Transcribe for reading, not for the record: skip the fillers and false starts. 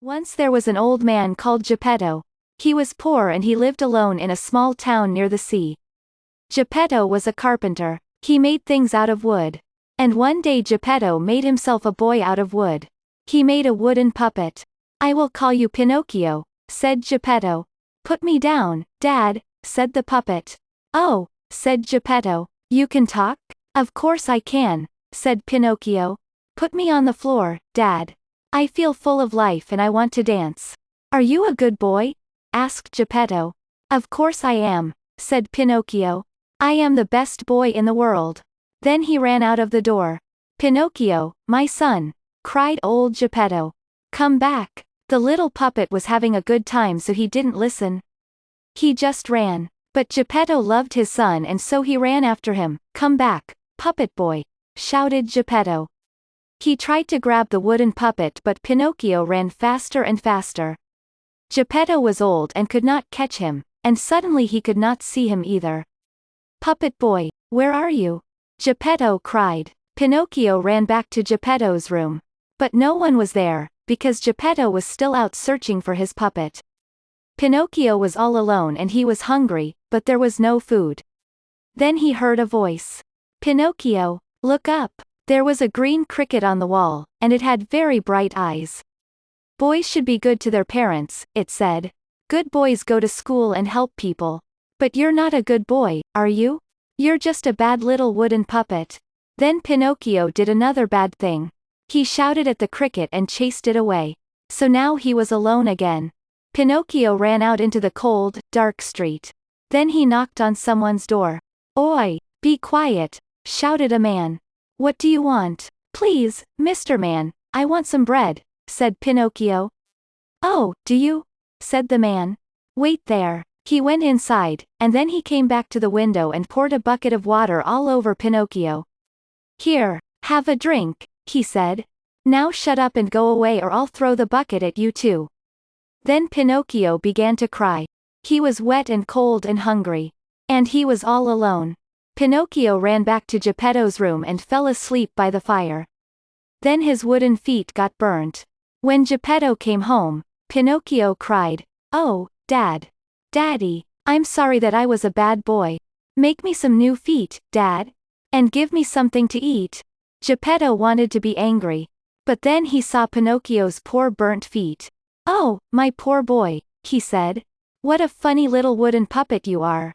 Once there was an old man called Gepetto. He was poor and he lived alone in a small town near the sea. Gepetto was a carpenter. He made things out of wood. And one day Gepetto made himself a boy out of wood. He made a wooden puppet. "I will call you Pinocchio," said Gepetto. "Put me down, Dad," said the puppet. "Oh," said Gepetto, "you can talk?" "Of course I can," said Pinocchio. "Put me on the floor, Dad. I feel full of life and I want to dance." "Are you a good boy?" asked Gepetto. "Of course I am," said Pinocchio. "I am the best boy in the world." Then he ran out of the door. "Pinocchio, my son," cried old Gepetto. "Come back." The little puppet was having a good time, so he didn't listen. He just ran. But Gepetto loved his son and so he ran after him. "Come back, puppet boy," shouted Gepetto. He tried to grab the wooden puppet but Pinocchio ran faster and faster. Gepetto was old and could not catch him, and suddenly he could not see him either. "Puppet boy, where are you?" Gepetto cried. Pinocchio ran back to Gepetto's room. But no one was there, because Gepetto was still out searching for his puppet. Pinocchio was all alone and he was hungry, but there was no food. Then he heard a voice. "Pinocchio, look up." There was a green cricket on the wall, and it had very bright eyes. "Boys should be good to their parents," it said. "Good boys go to school and help people. But you're not a good boy, are you? You're just a bad little wooden puppet." Then Pinocchio did another bad thing. He shouted at the cricket and chased it away. So now he was alone again. Pinocchio ran out into the cold, dark street. Then he knocked on someone's door. "Oi, be quiet," shouted a man. "What do you want?" "Please, Mr. Man, I want some bread," said Pinocchio. "Oh, do you?" said the man. "Wait there." He went inside, and then he came back to the window and poured a bucket of water all over Pinocchio. "Here, have a drink," he said. "Now shut up and go away or I'll throw the bucket at you too." Then Pinocchio began to cry. He was wet and cold and hungry. And he was all alone. Pinocchio ran back to Gepetto's room and fell asleep by the fire. Then his wooden feet got burnt. When Gepetto came home, Pinocchio cried, "Oh, Dad. Daddy, I'm sorry that I was a bad boy. Make me some new feet, Dad. And give me something to eat." Gepetto wanted to be angry. But then he saw Pinocchio's poor burnt feet. "Oh, my poor boy," he said. "What a funny little wooden puppet you are.